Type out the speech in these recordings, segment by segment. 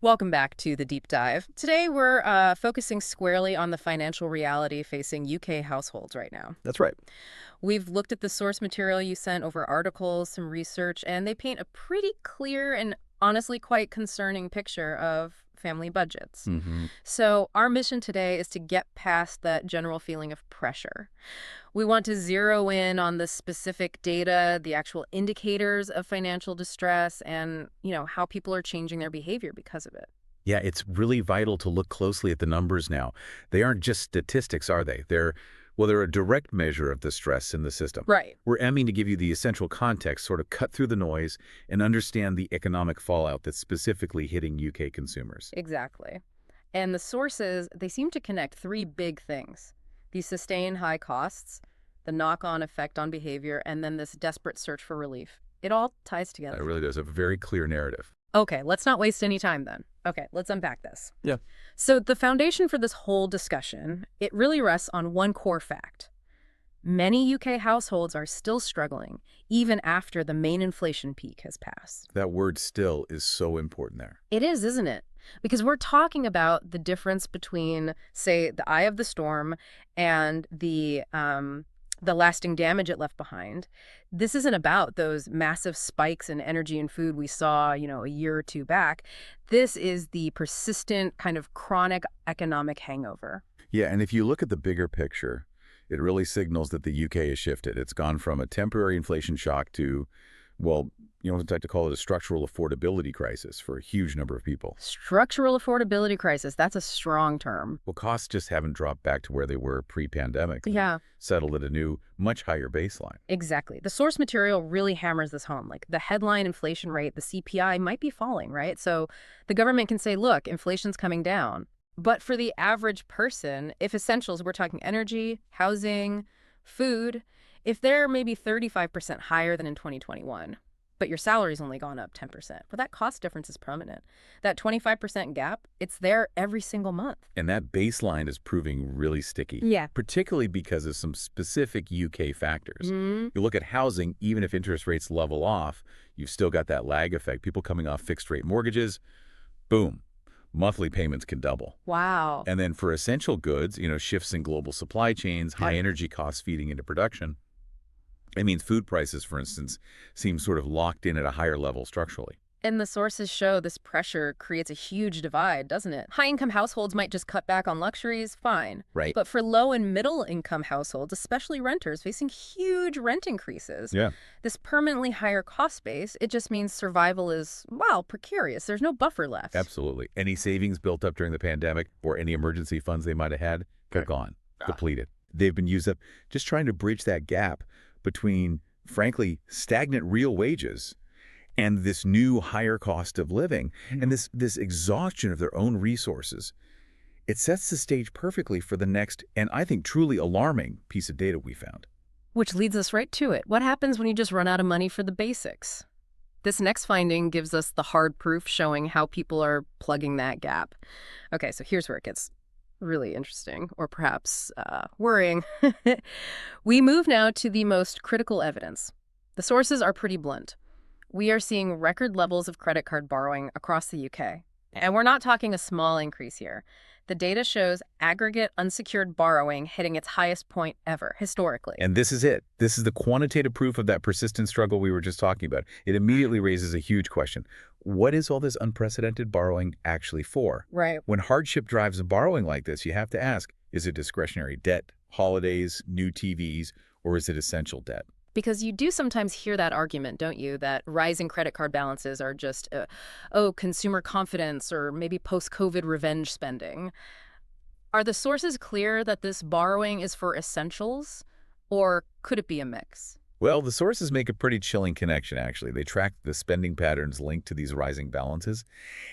Welcome back to the deep dive. Today we're focusing squarely on the financial reality facing UK households right now. That's right. We've looked at the source material you sent over articles, some research, and they paint a pretty clear and honestly quite concerning picture of family budgets. hmm So our mission today is to get past that general feeling of pressure. We want to zero in on the specific data, the actual indicators of financial distress, and, how people are changing their behavior because of it. Yeah, it's really vital to look closely at the numbers now. They aren't just statistics, are they? They're a direct measure of the stress in the system. Right. We're aiming to give you the essential context, sort of cut through the noise, and understand the economic fallout that's specifically hitting UK consumers. Exactly. And the sources, they seem to connect three big things: the sustained high costs, the knock-on effect on behavior, and then this desperate search for relief. It all ties It together. really does a very clear narrative. Okay, let's not waste any time then. Okay, let's unpack this. Yeah. So the foundation for this whole discussion, it really rests on one core fact. Many UK households are still struggling, even after the main inflation peak has passed. That word still is so important there. It is, isn't it? Because we're talking about the difference between, say, the eye of the storm and the lasting damage it left behind. This isn't about those massive spikes in energy and food we saw, a year or two back. This is the persistent kind of chronic economic hangover. Yeah, and if you look at the bigger picture, it really signals that the UK has shifted. It's gone from a temporary inflation shock to, well, I'd like to call it a structural affordability crisis for a huge number of people. Structural affordability crisis, that's a strong term. Well, costs just haven't dropped back to where they were pre-pandemic. They've Yeah. settled at a new, much higher baseline. Exactly. The source material really hammers this home. Like the headline inflation rate, the CPI, might be falling, right? So the government can say, look, inflation's coming down. But for the average person, if essentials, we're talking energy, housing, food, if they're maybe 35% higher than in 2021, but your salary's only gone up 10%, well, that cost difference is permanent. That 25% gap, it's there every single month. And that baseline is proving really sticky. Yeah. Particularly because of some specific UK factors. Mm, You look at housing, even if interest rates level off, you've still got that lag effect. People coming off fixed-rate mortgages, boom, monthly payments can double. wow. And then for essential goods, shifts in global supply chains, high Yeah. energy costs feeding into production. It means food prices, for instance, seem sort of locked in at a higher level structurally. And the sources show this pressure creates a huge divide, doesn't it? High-income households might just cut back on luxuries, fine. Right. But for low and middle-income households, especially renters facing huge rent increases, Yeah. this permanently higher cost base, it just means survival is, well, precarious. There's no buffer left. Absolutely. Any savings built up during the pandemic or any emergency funds they might have had, they're Okay. gone, Ah. depleted. They've been used up just trying to bridge that gap between, frankly, stagnant real wages and this new higher cost of living and this exhaustion of their own resources. It sets the stage perfectly for the next, and I think truly alarming, piece of data we found. Which leads us right to it. What happens when you just run out of money for the basics? This next finding gives us the hard proof showing how people are plugging that gap. Okay, so here's where it gets really interesting, or perhaps worrying. We move now to the most critical evidence. The sources are pretty blunt. We are seeing record levels of credit card borrowing across the UK. And we're not talking a small increase here. The data shows aggregate unsecured borrowing hitting its highest point ever, historically. And this is it. This is the quantitative proof of that persistent struggle we were just talking about. It immediately raises a huge question. What is all this unprecedented borrowing actually for? Right. When hardship drives borrowing like this, you have to ask, is it discretionary debt, holidays, new TVs, or is it essential debt? Because you do sometimes hear that argument, don't you, that rising credit card balances are just, consumer confidence or maybe post-COVID revenge spending. Are the sources clear that this borrowing is for essentials, or could it be a mix? Well, the sources make a pretty chilling connection, actually. They track the spending patterns linked to these rising balances,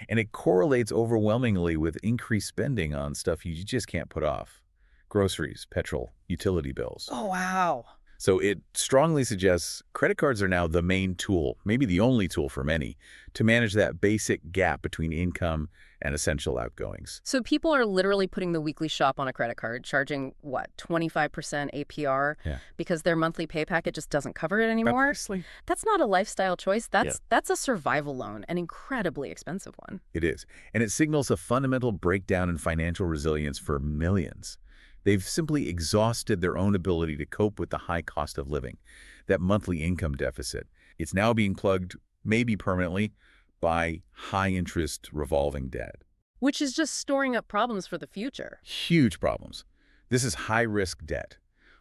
and it correlates overwhelmingly with increased spending on stuff you just can't put off. Groceries, petrol, utility bills. Oh, wow. So it strongly suggests credit cards are now the main tool, maybe the only tool for many, to manage that basic gap between income and essential outgoings. So people are literally putting the weekly shop on a credit card, charging, what, 25% APR Yeah. because their monthly pay packet just doesn't cover it anymore? Precisely. That's not a lifestyle choice. Yeah. That's a survival loan, an incredibly expensive one. It is. And it signals a fundamental breakdown in financial resilience for millions. They've simply exhausted their own ability to cope with the high cost of living, that monthly income deficit. It's now being plugged, maybe permanently, by high-interest revolving debt. Which is just storing up problems for the future. Huge problems. This is high-risk debt,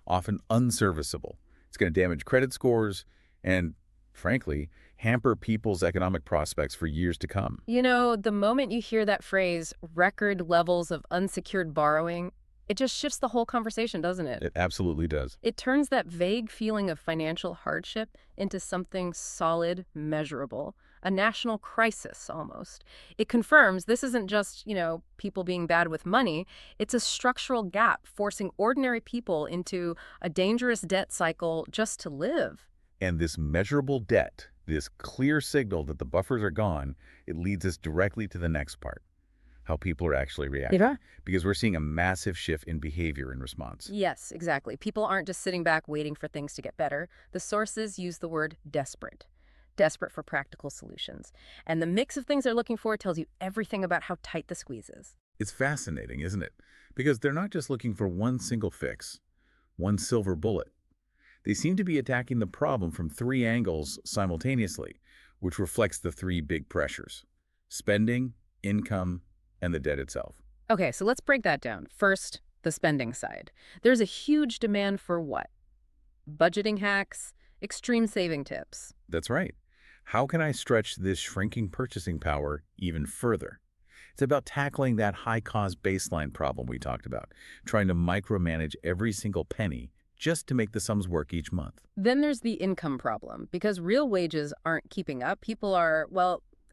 often unserviceable. It's going to damage credit scores and, frankly, hamper people's economic prospects for years to come. You know, the moment you hear that phrase, record levels of unsecured borrowing, it just shifts the whole conversation, doesn't it? It absolutely does. It turns that vague feeling of financial hardship into something solid, measurable, a national crisis almost. It confirms this isn't just, people being bad with money. It's a structural gap forcing ordinary people into a dangerous debt cycle just to live. And this measurable debt, this clear signal that the buffers are gone, it leads us directly to the next part. How people are actually reacting. Yeah. Because we're seeing a massive shift in behavior in response. Yes, exactly. People aren't just sitting back waiting for things to get better. The sources use the word desperate. Desperate for practical solutions. And the mix of things they're looking for tells you everything about how tight the squeeze is. It's fascinating, isn't it? Because they're not just looking for one single fix, one silver bullet. They seem to be attacking the problem from three angles simultaneously, which reflects the three big pressures: spending, income, and the debt itself. Okay, so let's break that down. First, the spending side. There's a huge demand for what? Budgeting hacks, extreme saving tips. That's right. How can I stretch this shrinking purchasing power even further? It's about tackling that high-cost baseline problem we talked about, trying to micromanage every single penny just to make the sums work each month. Then there's the income problem. Because real wages aren't keeping up, people are,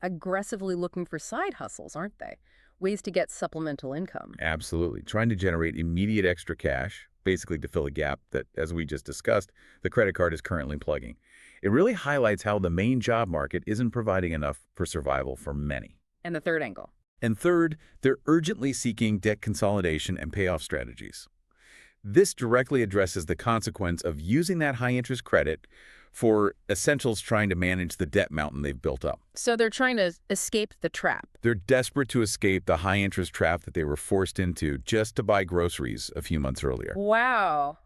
aggressively looking for side hustles, aren't they? Ways to get supplemental income. Absolutely. Trying to generate immediate extra cash, basically to fill a gap that, as we just discussed, the credit card is currently plugging. It really highlights how the main job market isn't providing enough for survival for many. And the third angle. And third, they're urgently seeking debt consolidation and payoff strategies. This directly addresses the consequence of using that high-interest credit for essentials trying to manage the debt mountain they've built up. So they're trying to escape the trap. They're desperate to escape the high-interest trap that they were forced into just to buy groceries a few months earlier. Wow.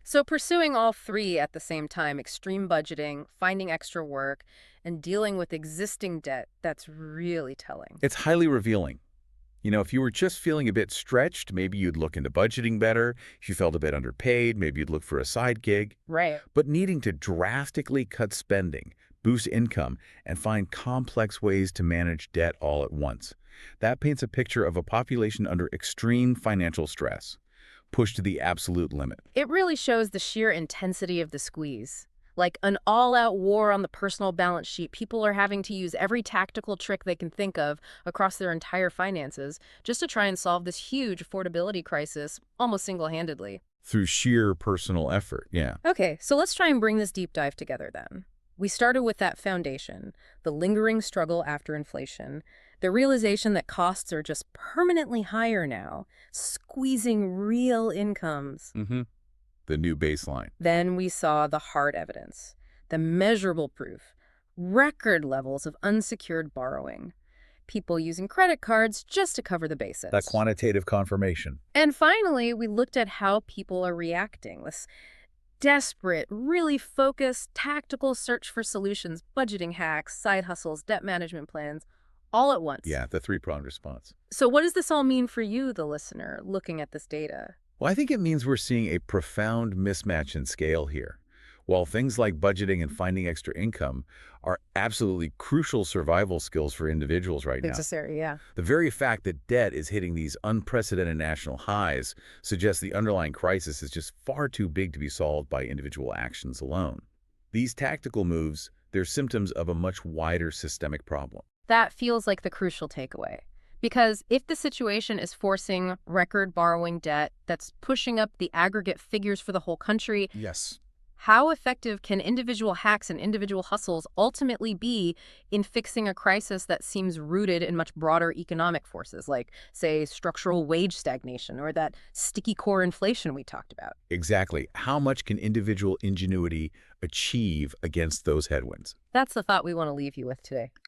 So pursuing all three at the same time, extreme budgeting, finding extra work, and dealing with existing debt, that's really telling. It's highly revealing. If you were just feeling a bit stretched, maybe you'd look into budgeting better. If you felt a bit underpaid, maybe you'd look for a side gig. Right. But needing to drastically cut spending, boost income, and find complex ways to manage debt all at once. That paints a picture of a population under extreme financial stress, pushed to the absolute limit. It really shows the sheer intensity of the squeeze. Like an all-out war on the personal balance sheet. People are having to use every tactical trick they can think of across their entire finances just to try and solve this huge affordability crisis almost single-handedly. Through sheer personal effort, yeah. Okay, so let's try and bring this deep dive together then. We started with that foundation, the lingering struggle after inflation, the realization that costs are just permanently higher now, squeezing real incomes. The new baseline. Then we saw the hard evidence, the measurable proof, record levels of unsecured borrowing, people using credit cards just to cover the basics. That quantitative confirmation. And finally, we looked at how people are reacting. This desperate, really focused, tactical search for solutions, budgeting hacks, side hustles, debt management plans, all at once. Yeah, the three-pronged response. So what does this all mean for you, the listener, looking at this data? Well, I think it means we're seeing a profound mismatch in scale here. While things like budgeting and finding extra income are absolutely crucial survival skills for individuals right now, Necessary, yeah. the very fact that debt is hitting these unprecedented national highs suggests the underlying crisis is just far too big to be solved by individual actions alone. These tactical moves, they're symptoms of a much wider systemic problem. That feels like the crucial takeaway. Because if the situation is forcing record borrowing debt that's pushing up the aggregate figures for the whole country, Yes. How effective can individual hacks and individual hustles ultimately be in fixing a crisis that seems rooted in much broader economic forces, like, say, structural wage stagnation or that sticky core inflation we talked about? Exactly. How much can individual ingenuity achieve against those headwinds? That's the thought we want to leave you with today.